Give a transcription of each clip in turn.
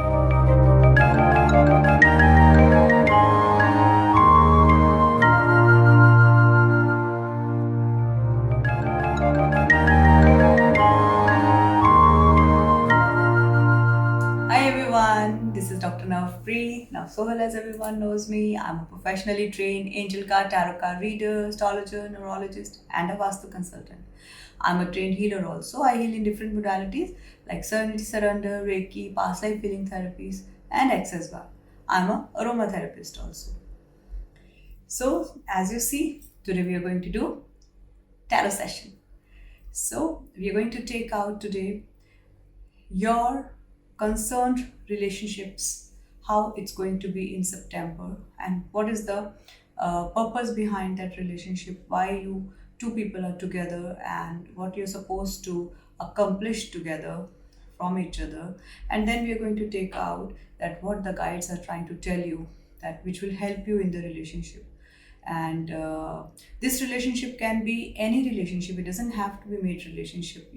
Hi everyone, this is Dr. Navpreet. Navszsohal, as everyone knows me. I'm a professionally trained angel card, tarot card reader, astrologer, neurologist, and a Vastu consultant. I'm a trained healer also. I heal in different modalities like Serenity Surrender, Reiki, past life healing therapies, and Access Bar. I'm a aromatherapist also. So, as you see, today we are going to do tarot session. So, we are going to take out today your concerned relationships, how it's going to be in September, and what is the purpose behind that relationship, why you two people are together, and what you're supposed to accomplish together from each other. And then we are going to take out that what the guides are trying to tell you, that which will help you in the relationship. And this relationship can be any relationship. It doesn't have to be mate relationship,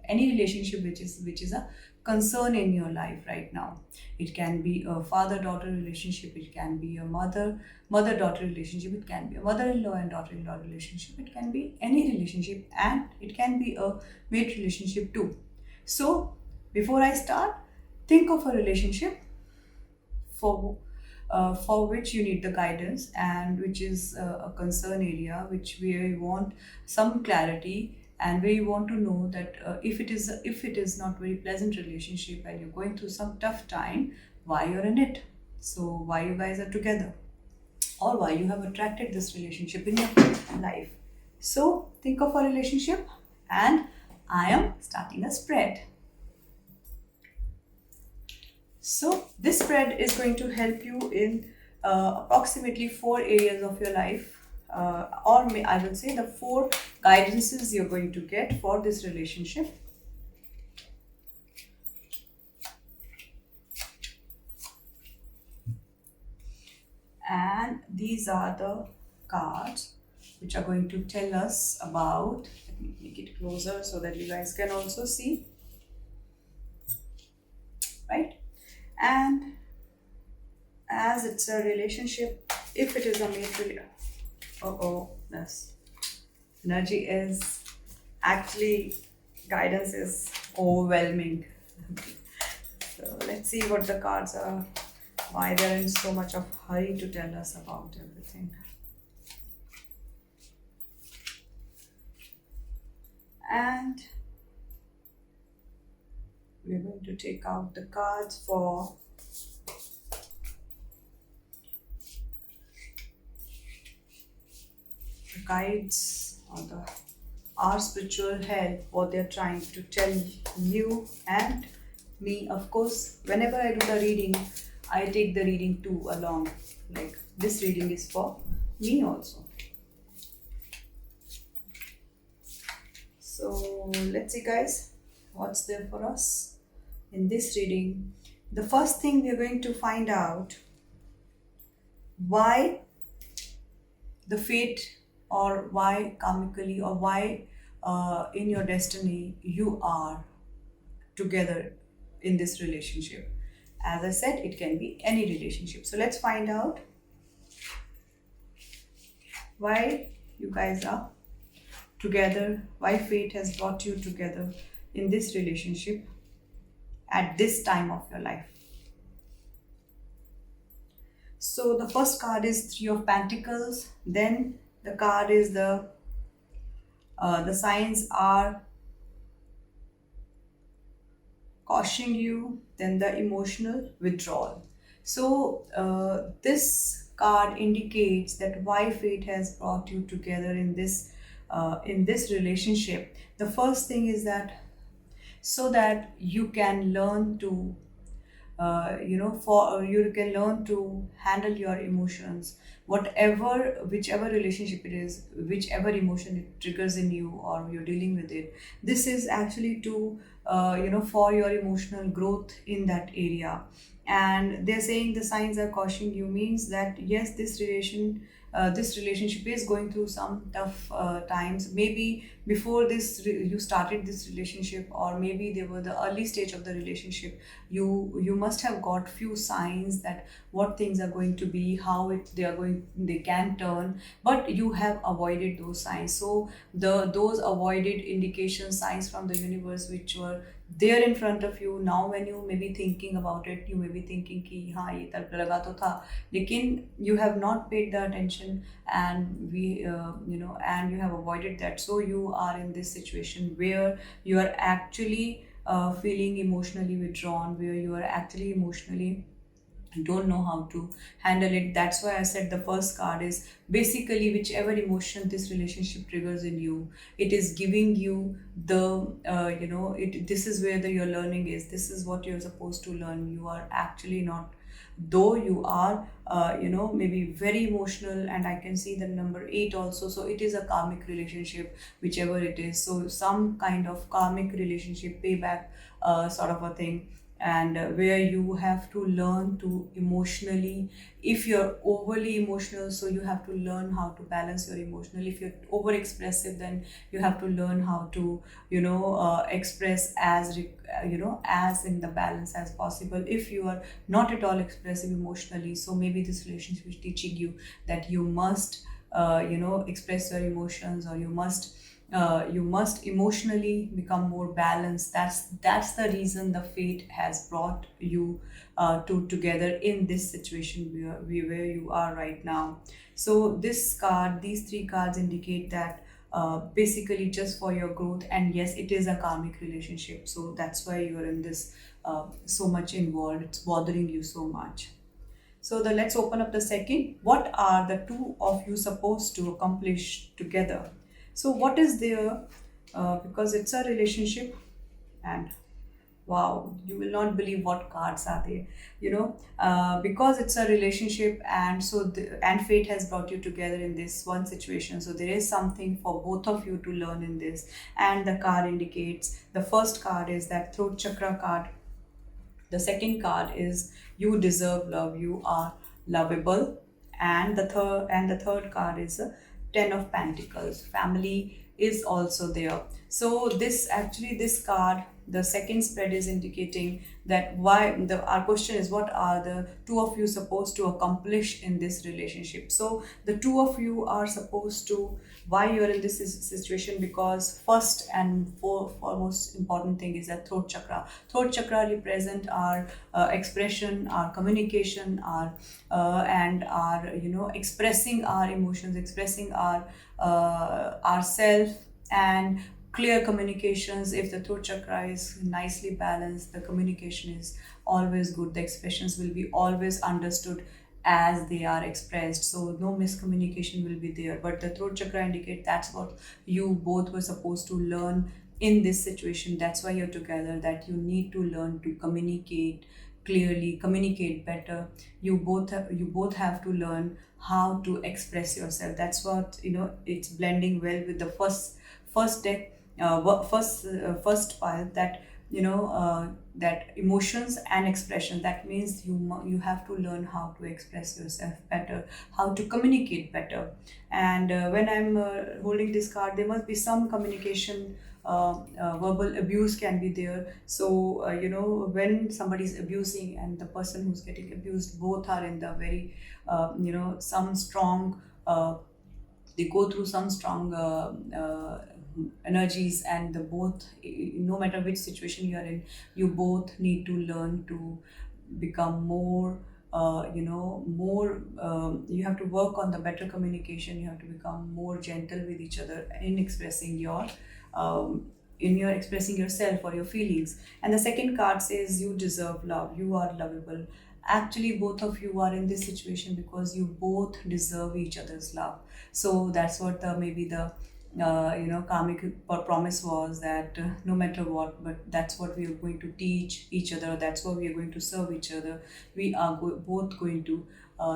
any relationship which is a concern in your life right now. It can be a father daughter relationship, it can be a mother daughter relationship, it can be a mother-in-law and daughter-in-law relationship, it can be any relationship, and it can be a mate relationship too. So before I start, think of a relationship for for which you need the guidance, and which is a concern area, which where you want some clarity, and where you want to know that if it is not very pleasant relationship and you're going through some tough time, why you're in it, so why you guys are together, or why you have attracted this relationship in your life. So think of a relationship, and I am starting a spread. So this spread is going to help you in approximately 4 areas of your life, I will say the 4 guidances you're going to get for this relationship. And these are the cards which are going to tell us about. Let me make it closer so that you guys can also see, right? And as it's a relationship, if it is a mate relationship, this energy is actually, guidance is overwhelming. So let's see what the cards are, why they're in so much of hurry to tell us about everything. And we're going to take out the cards for the guides, or our spiritual help, what they're trying to tell you and me. Of course, whenever I do the reading, I take the reading too along. Like this reading is for me also. So let's see, guys, what's there for us in this reading. The first thing we're going to find out, why the fate, or why karmically, or why in your destiny you are together in this relationship. As I said, it can be any relationship. So let's find out why you guys are together, why fate has brought you together in this relationship at this time of your life. So the first card is Three of Pentacles. Then the card is the signs are cautioning you. Then the emotional withdrawal. So this card indicates that why fate has brought you together in this relationship. The first thing is that so that you can learn to you can learn to handle your emotions, whichever relationship it is, whichever emotion it triggers in you, or you're dealing with it. This is actually to for your emotional growth in that area. And they're saying the signs are cautioning you means that yes, this relation this relationship is going through some tough times. Maybe before you started this relationship, or maybe they were the early stage of the relationship, you must have got few signs that what things are going to be, how they can turn, but you have avoided those signs. So those avoided indication signs from the universe which were there in front of you, now when you may be thinking about it, you may be thinking कि हाँ ये तर्क लगा तो था, लेकिन you have not paid the attention, and and you have avoided that. So you are in this situation where you are actually feeling emotionally withdrawn, where you are actually emotionally don't know how to handle it. That's why I said the first card is basically whichever emotion this relationship triggers in you, it is giving you the this is where your learning is. This is what you're supposed to learn. You are actually not, though you are maybe very emotional, and I can see the number 8 also, so it is a karmic relationship, whichever it is. So some kind of karmic relationship payback sort of a thing, and where you have to learn to emotionally, if you're overly emotional, so you have to learn how to balance your emotional. If you're over expressive, then you have to learn how to express as in the balance as possible. If you are not at all expressive emotionally, so maybe this relationship is teaching you that you must express your emotions, or you must emotionally become more balanced. That's the reason the fate has brought you two together in this situation where you are right now. So these three cards indicate that basically just for your growth, and yes, it is a karmic relationship, so that's why you are in this so much involved. It's bothering you so much. So let's open up the second. What are the two of you supposed to accomplish together? So what is there? Because it's a relationship, and wow, you will not believe what cards are there. Because it's a relationship, and and fate has brought you together in this one situation. So there is something for both of you to learn in this, and the card indicates, the first card is that throat chakra card. The second card is you deserve love, you are lovable, and the third card is a Ten of Pentacles. Family is also there. So this card, the second spread is indicating that our question is, what are the two of you supposed to accomplish in this relationship? So the two of you are supposed to, why you're in this situation, because first and foremost important thing is that throat chakra represent our expression, our communication, our and our expressing our emotions, expressing our ourself, and clear communications. If the throat chakra is nicely balanced, the communication is always good, the expressions will be always understood as they are expressed, so no miscommunication will be there. But the throat chakra indicate that's what you both were supposed to learn in this situation. That's why you're together, that you need to learn to communicate clearly, communicate better. You both have to learn how to express yourself. That's what it's blending well with the first deck, first pile, that that emotions and expression. That means you have to learn how to express yourself better, how to communicate better. And when I'm holding this card, there must be some communication. Verbal abuse can be there. So when somebody is abusing and the person who's getting abused, both are in the very some strong they go through some strong energies, and the both, no matter which situation you are in, you both need to learn to become more more you have to work on the better communication. You have to become more gentle with each other in expressing your expressing yourself or your feelings. And the second card says you deserve love, you are lovable. Actually, both of you are in this situation because you both deserve each other's love. So that's what maybe the karmic promise was, that no matter what, but that's what we are going to teach each other, that's what we are going to serve each other. We are both going to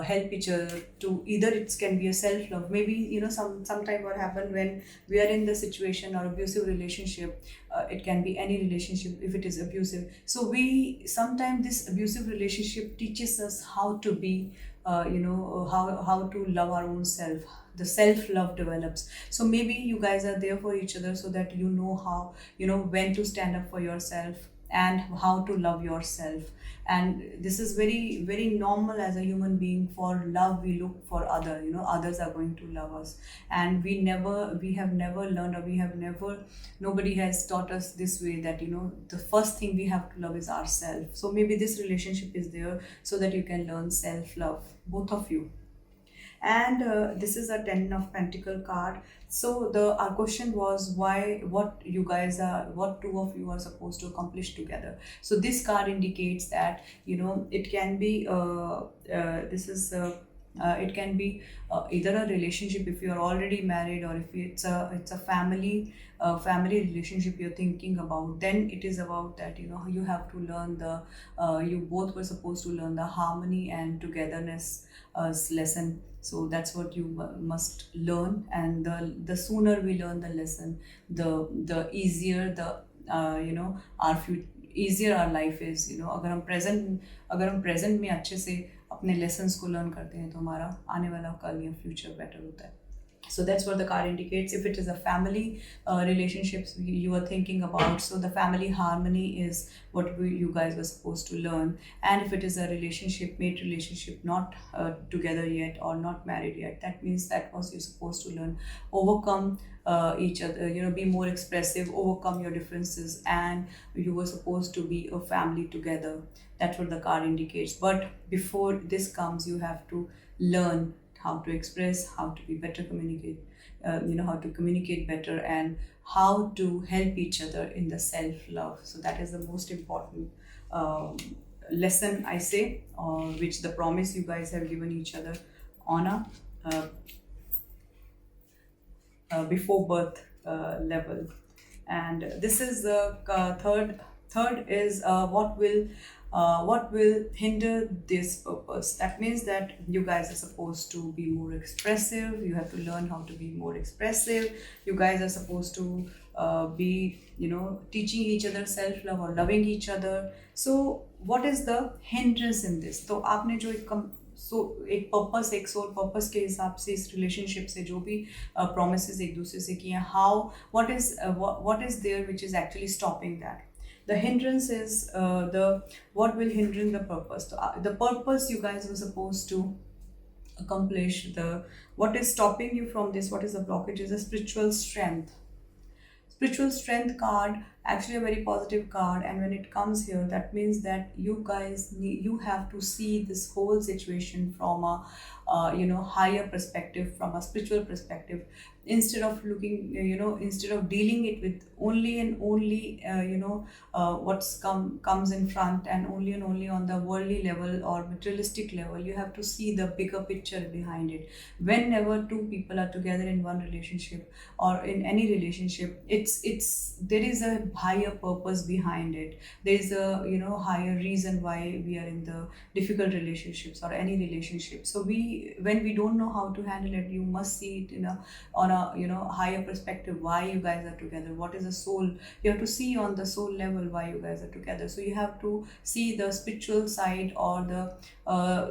help each other to, either it can be a self love, maybe sometime what happen when we are in the situation or abusive relationship. It can be any relationship if it is abusive. So we sometimes, this abusive relationship teaches us how to be, how to love our own self. The self love develops. So maybe you guys are there for each other so that you know how, when to stand up for yourself and how to love yourself. And this is very very normal as a human being. For love we look for other, others are going to love us. And we have never learned, or we have never, nobody has taught us this way, that the first thing we have to love is ourselves. So maybe this relationship is there so that you can learn self love, both of you. And this is a ten of pentacle card. So the our question was, why, what two of you are supposed to accomplish together. So this card indicates that, it can be this is it can be either a relationship if you are already married, or if it's a family relationship you're thinking about. Then it is about that, you have to learn the you both were supposed to learn the harmony and togetherness lesson. So that's what you must learn. And the sooner we learn the lesson, the easier the our future, easier our life is. अगर हम present में अच्छे से अपने lessons को learn करते हैं, तो हमारा आने वाला कल या फ्यूचर बेटर होता है. So that's what the card indicates. If it is a family relationships you are thinking about, so the family harmony is what you guys were supposed to learn. And if it is a relationship, mate relationship, not together yet or not married yet, that means that was you're supposed to learn. Overcome each other, be more expressive, overcome your differences, and you were supposed to be a family together. That's what the card indicates. But before this comes, you have to learn how to express, how to be better communicate, how to communicate better, and how to help each other in the self-love. So that is the most important lesson, I say, which the promise you guys have given each other on a before birth level. And this is the third is what will hinder this purpose. That means that you guys are supposed to be more expressive. You have to learn how to be more expressive. You guys are supposed to be teaching each other self-love or loving each other. So what is the hindrance in this? तो आपने जो एक purpose, एक soul purpose के हिसाब से इस relationship से जो भी promises एक दूसरे से किए, how what is there which is actually stopping that? The hindrance is what will hinder the purpose. So, the purpose you guys were supposed to accomplish, what is stopping you from this, what is the blockage, is a spiritual strength. Spiritual strength card, actually a very positive card, and when it comes here, that means that you have to see this whole situation from a higher perspective, from a spiritual perspective, instead of looking, instead of dealing it with only and only what's comes in front, and only on the worldly level or materialistic level. You have to see the bigger picture behind it. Whenever two people are together in one relationship or in any relationship, there is a higher purpose behind it. There is a higher reason why we are in the difficult relationships or any relationship. So when we don't know how to handle it, you must see it on a higher perspective, why you guys are together, what is the soul. You have to see on the soul level why you guys are together. So you have to see the spiritual side or the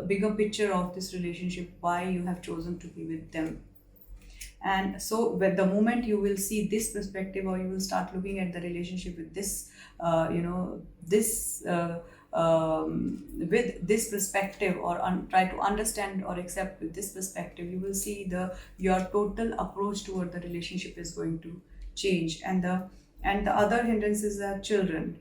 bigger picture of this relationship, why you have chosen to be with them. And so with the moment you will see this perspective, or you will start looking at the relationship with this with this perspective, or try to understand or accept with this perspective, you will see your total approach toward the relationship is going to change. And the other hindrances are children.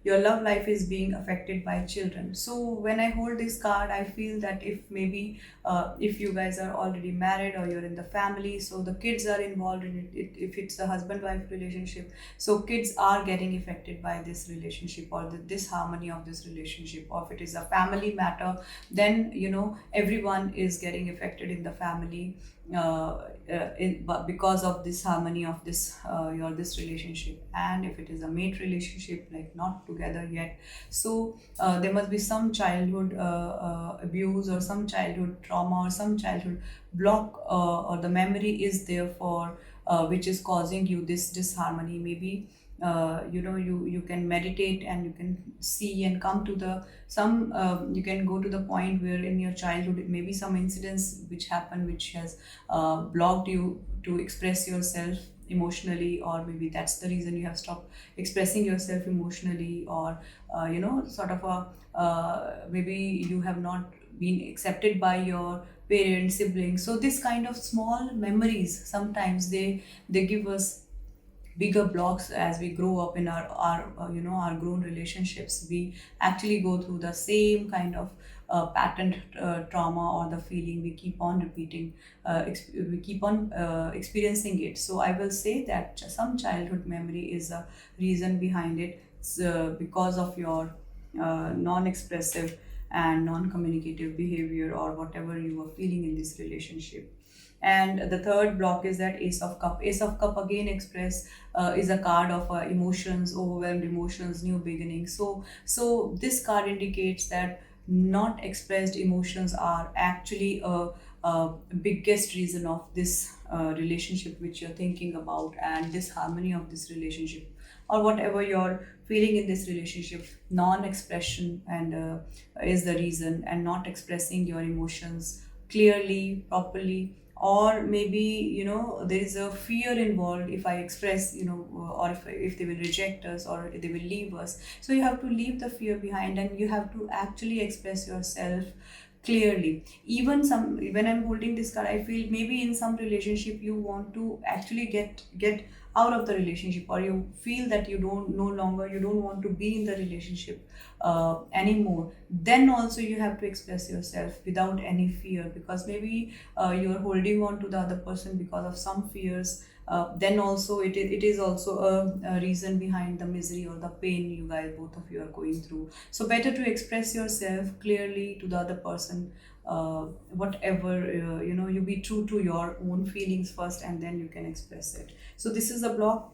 Your love life is being affected by children. So when I hold this card, I feel that if maybe if you guys are already married or you're in the family, so the kids are involved in it. If it's a husband-wife relationship, so kids are getting affected by this relationship or the disharmony of this relationship. Or if it is a family matter, then everyone is getting affected in the family. but because of this harmony of this your this relationship. And if it is a mate relationship, like not together yet, so there must be some childhood abuse or some childhood trauma or some childhood block, or the memory is there for which is causing you this disharmony. Maybe you can meditate and you can see and come to the some you can go to the point where in your childhood maybe some incidents which happened which has blocked you to express yourself emotionally, or maybe that's the reason you have stopped expressing yourself emotionally, or sort of a maybe you have not been accepted by your parents, siblings. So this kind of small memories sometimes they give us bigger blocks as we grow up in our our grown relationships. We actually go through the same kind of patterned trauma or the feeling. We keep on repeating, we keep on experiencing it. So I will say that some childhood memory is a reason behind it. It's because of your non-expressive and non-communicative behavior or whatever you were feeling in this relationship. And the third block is that Ace of Cup. Ace of Cup again express is a card of emotions, overwhelmed emotions, new beginnings. So this card indicates that not expressed emotions are actually a biggest reason of this relationship which you're thinking about, and this harmony of this relationship, or whatever you're feeling in this relationship. Non-expression and is the reason, and not expressing your emotions clearly, properly. Or maybe there is a fear involved. If I express, or if they will reject us or they will leave us, so you have to leave the fear behind and you have to actually express yourself clearly. Even some, when I'm holding this card, I feel maybe in some relationship you want to actually get out of the relationship, or you feel that you don't no longer you don't want to be in the relationship anymore. Then also you have to express yourself without any fear, because maybe you're holding on to the other person because of some fears. Then also it is also a reason behind the misery or the pain you guys, both of you, are going through. So better to express yourself clearly to the other person. Whatever you be true to your own feelings first, and then you can express it. So this is a block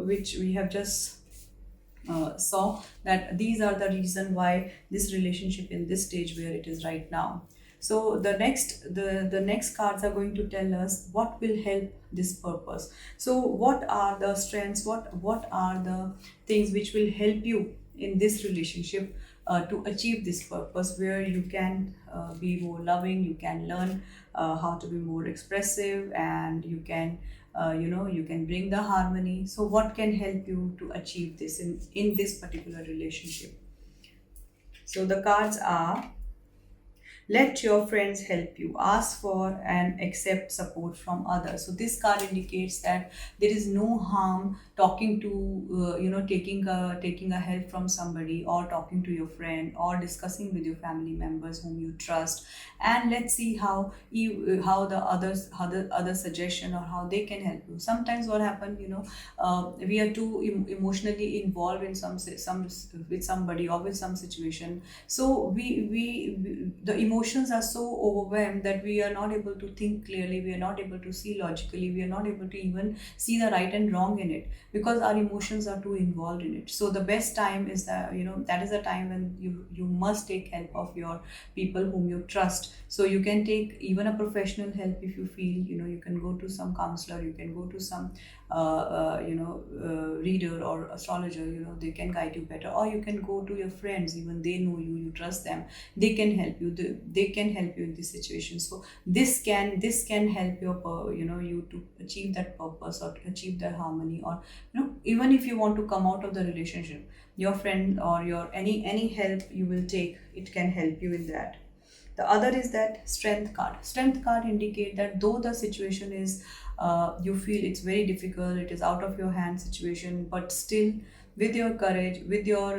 which we have just saw, that these are the reason why this relationship in this stage where it is right now. So the next cards are going to tell us what will help this purpose. So what are the strengths, what are the things which will help you in this relationship to achieve this purpose, where you can be more loving, you can learn how to be more expressive, and you can you can bring the harmony. So what can help you to achieve this in this particular relationship? So the cards are: let your friends help you. Ask for and accept support from others. So this card indicates that there is no harm talking to, taking a help from somebody, or talking to your friend, or discussing with your family members whom you trust. And let's see how how the other suggestion or how they can help you. Sometimes what happens, we are too emotionally involved in some with somebody or with some situation. So we the emotions are so overwhelmed that we are not able to think clearly, we are not able to see logically, we are not able to even see the right and wrong in it, because our emotions are too involved in it. So the best time is that, that is the time when you must take help of your people whom you trust. So you can take even a professional help if you feel, you can go to some counselor, you can go to some reader or astrologer. They can guide you better, or you can go to your friends, even they know you, you trust them, they can help you, they can help you in this situation. So this can help your you to achieve that purpose, or to achieve that harmony, or even if you want to come out of the relationship, your friend or your any help you will take, it can help you in that. The other is that strength card. Strength card indicate that though the situation is, you feel it's very difficult, it is out of your hand situation, but still, with your courage, with your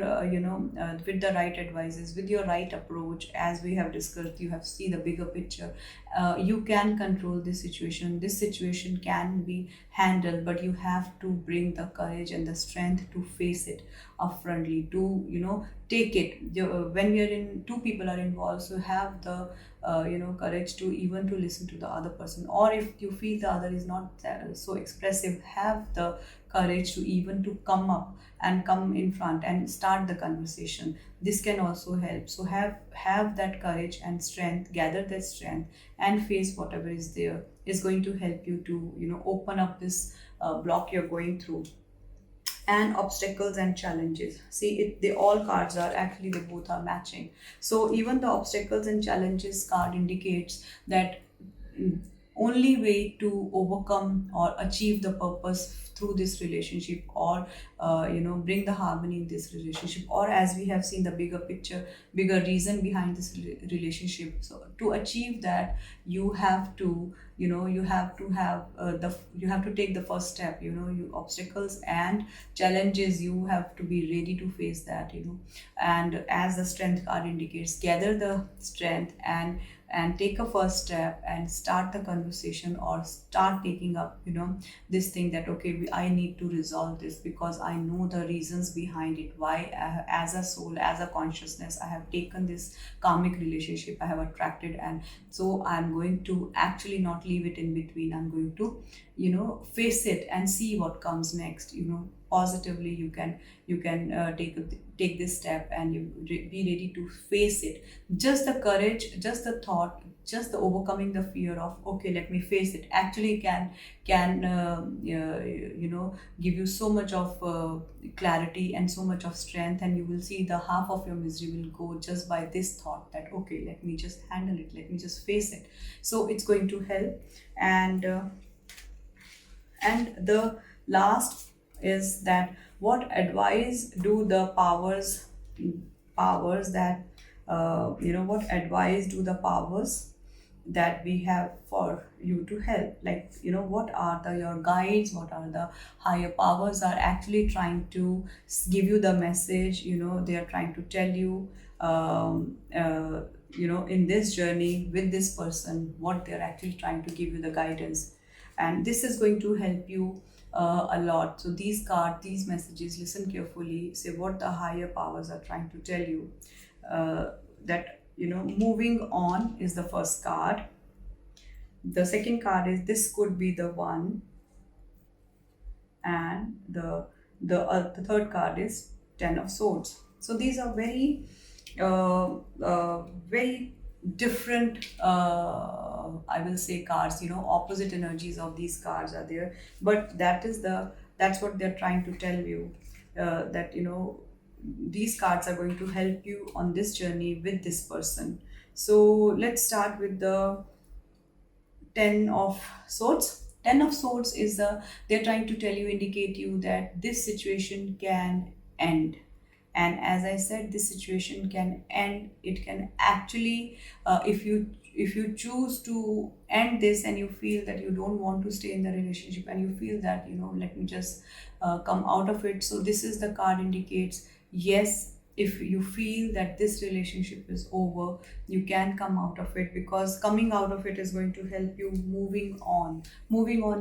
with the right advices, with your right approach, as we have discussed, you have see the bigger picture. You can control this situation. This situation can be handled, but you have to bring the courage and the strength to face it. upfrontly, to take it. When we are in, two people are involved, so have the courage to even to listen to the other person. Or if you feel the other is not so expressive, have the courage to even to come up and come in front and start the conversation. This can also help. So have that courage and strength, gather that strength, and face whatever is there, is going to help you to open up this block you're going through. And obstacles and challenges, see it, they all cards are actually, they both are matching. So even the obstacles and challenges card indicates that mm, only way to overcome or achieve the purpose through this relationship, or bring the harmony in this relationship, or as we have seen the bigger picture, bigger reason behind this relationship. So to achieve that, you have to you have to have you have to take the first step. You obstacles and challenges, you have to be ready to face that. And as the strength card indicates, gather the strength and take a first step and start the conversation, or start taking up this thing, that okay, I need to resolve this, because I know the reasons behind it, why as a soul, as a consciousness, I have taken this karmic relationship, I have attracted, and so I'm going to actually not leave it in between. I'm going to face it and see what comes next. Positively, you can take this step, and be ready to face it. Just the courage, just the thought, just the overcoming the fear of, okay, let me face it, actually can give you so much of clarity and so much of strength. And you will see the half of your misery will go just by this thought, that okay, let me just handle it, let me just face it. So it's going to help. And the last is that, what advice do the powers that what advice do the powers that we have for you to help, like what are your guides, what are the higher powers are actually trying to give you the message. They are trying to tell you in this journey with this person, what they're actually trying to give you the guidance. And this is going to help you a lot. So these cards, these messages, listen carefully, say what the higher powers are trying to tell you. That moving on is the first card. The second card is, this could be the one. And the third card is Ten of Swords. So these are very different, I will say, cards. Opposite energies of these cards are there, but that's what they're trying to tell you, that these cards are going to help you on this journey with this person. So let's start with the Ten of Swords. Ten of Swords is they're trying to tell you, indicate you, that this situation can end. And as I said, this situation can end. It can actually, if you choose to end this, and you feel that you don't want to stay in the relationship, and you feel that let me just come out of it. So this is the card indicates, yes, if you feel that this relationship is over, you can come out of it, because coming out of it is going to help you moving on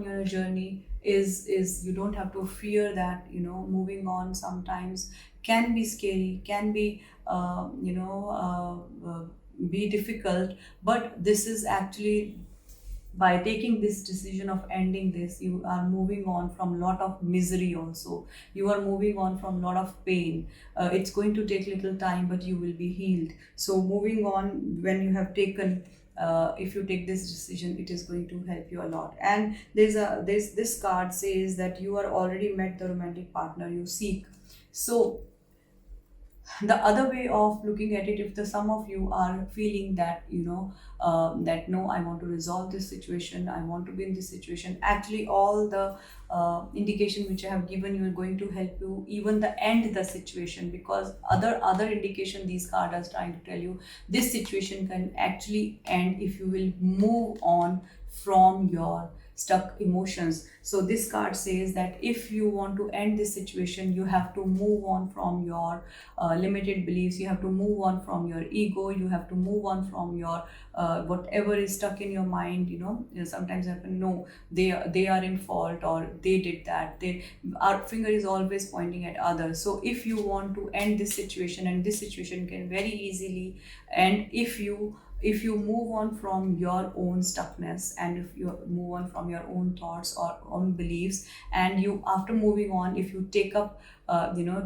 your journey. Is you don't have to fear that. Moving on sometimes can be scary, can be be difficult, but this is actually, by taking this decision of ending this, you are moving on from lot of misery. Also, you are moving on from lot of pain. It's going to take little time, but you will be healed. So moving on, when you have taken if you take this decision, it is going to help you a lot. And there's this card says that you are already met the romantic partner you seek. So the other way of looking at it, if the some of you are feeling that that no, I want to resolve this situation, I want to be in this situation, actually all the indication which I have given you are going to help you even the end the situation. Because other indication these cards are trying to tell you, this situation can actually end if you will move on from your stuck emotions. So this card says that if you want to end this situation, you have to move on from your limited beliefs, you have to move on from your ego, you have to move on from your whatever is stuck in your mind. Sometimes happen, no, they are in fault, or they did that. Our finger is always pointing at others. So if you want to end this situation, and this situation can very easily end if you move on from your own stuckness, and if you move on from your own thoughts or own beliefs, and you, after moving on, if you take up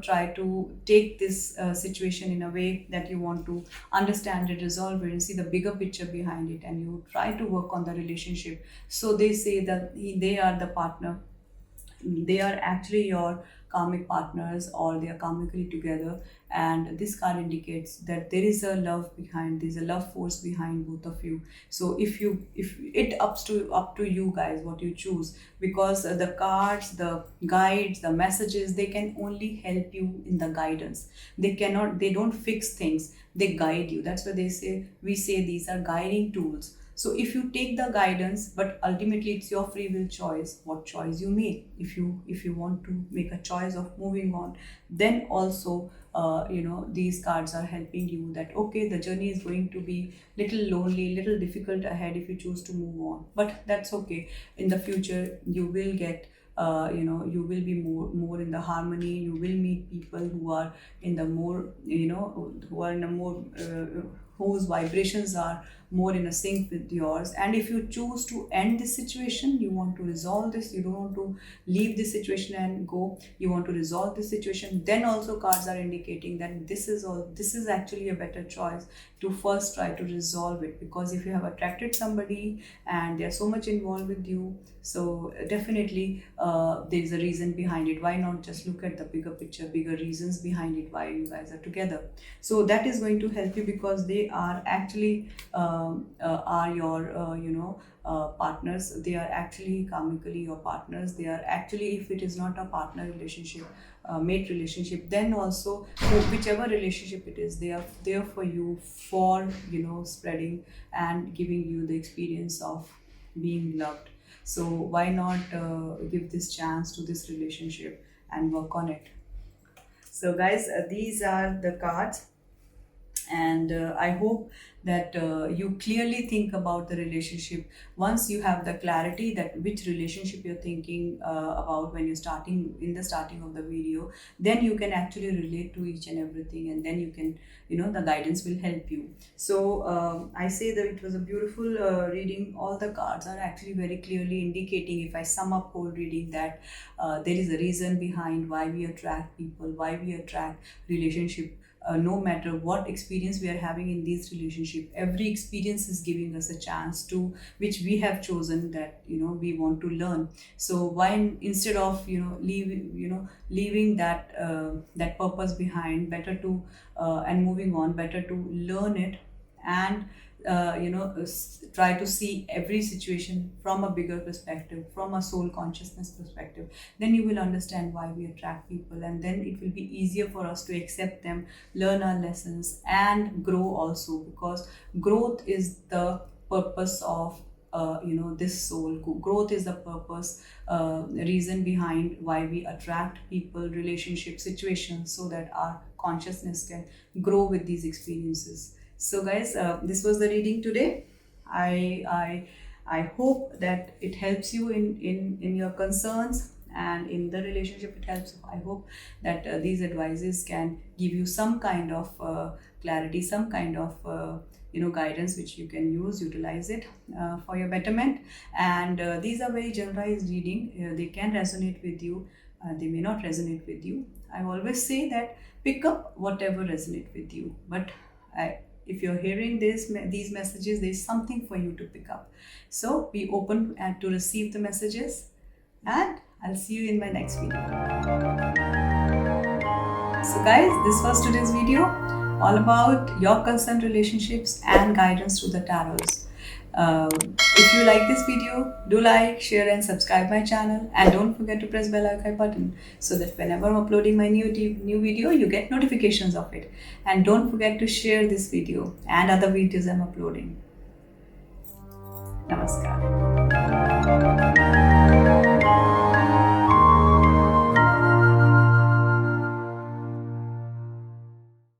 try to take this situation in a way that you want to understand it, resolve it, and see the bigger picture behind it, and you try to work on the relationship. So they say that they are the partner, they are actually your karmic partners, or they are karmically together. And this card indicates that there is a love behind, there's a love force behind both of you. So if it up to you guys what you choose, because the cards, the guides, the messages, they can only help you in the guidance. They don't fix things, they guide you. That's why we say these are guiding tools. So if you take the guidance, but ultimately it's your free will choice, what choice you make. If you want to make a choice of moving on, then also these cards are helping you that okay, the journey is going to be little lonely, little difficult ahead if you choose to move on, but that's okay. In the future you will get you will be more in the harmony. You will meet people who are in the more who are in a more whose vibrations are more in a sync with yours. And if you choose to end this situation, you want to resolve this, you don't want to leave this situation and go, you want to resolve this situation, then also cards are indicating that this is actually a better choice to first try to resolve it. Because if you have attracted somebody and they're so much involved with you, so definitely there's a reason behind it. Why not just look at the bigger picture, bigger reasons behind it, why you guys are together. So that is going to help you, because they are actually are your partners. They are actually karmically your partners. They are actually, if it is not a partner relationship, mate relationship, then also whichever relationship it is, they are there for you, for spreading and giving you the experience of being loved. So why not give this chance to this relationship and work on it. So guys, these are the cards, and I hope that you clearly think about the relationship. Once you have the clarity that which relationship you're thinking about when you're starting, in the starting of the video, then you can actually relate to each and everything, and then you can the guidance will help you. So I say that it was a beautiful reading. All the cards are actually very clearly indicating, if I sum up whole reading, that there is a reason behind why we attract people, why we attract relationship. No matter what experience we are having in these relationships, every experience is giving us a chance to, which we have chosen, that we want to learn. So why, instead of leaving that that purpose behind, better to and moving on, better to learn it, and try to see every situation from a bigger perspective, from a soul consciousness perspective. Then you will understand why we attract people, and then it will be easier for us to accept them, learn our lessons, and grow also. Because growth is the purpose of this soul. Growth is the purpose, reason behind why we attract people, relationships, situations, so that our consciousness can grow with these experiences. So guys, this was the reading today. I hope that it helps you in your concerns, and in the relationship it helps. I hope that these advices can give you some kind of clarity, some kind of guidance, which you can utilize it for your betterment. And these are very generalized reading. They can resonate with you, they may not resonate with you. I always say that pick up whatever resonates with you, but if you're hearing these messages, there's something for you to pick up. So be open and to receive the messages, and I'll see you in my next video. So guys, this was today's video, all about your concerned relationships and guidance through the tarots. If you like this video, do like, share and subscribe my channel, and don't forget to press bell icon button, so that whenever I'm uploading my new video, you get notifications of it. And don't forget to share this video and other videos I'm uploading. Namaskar.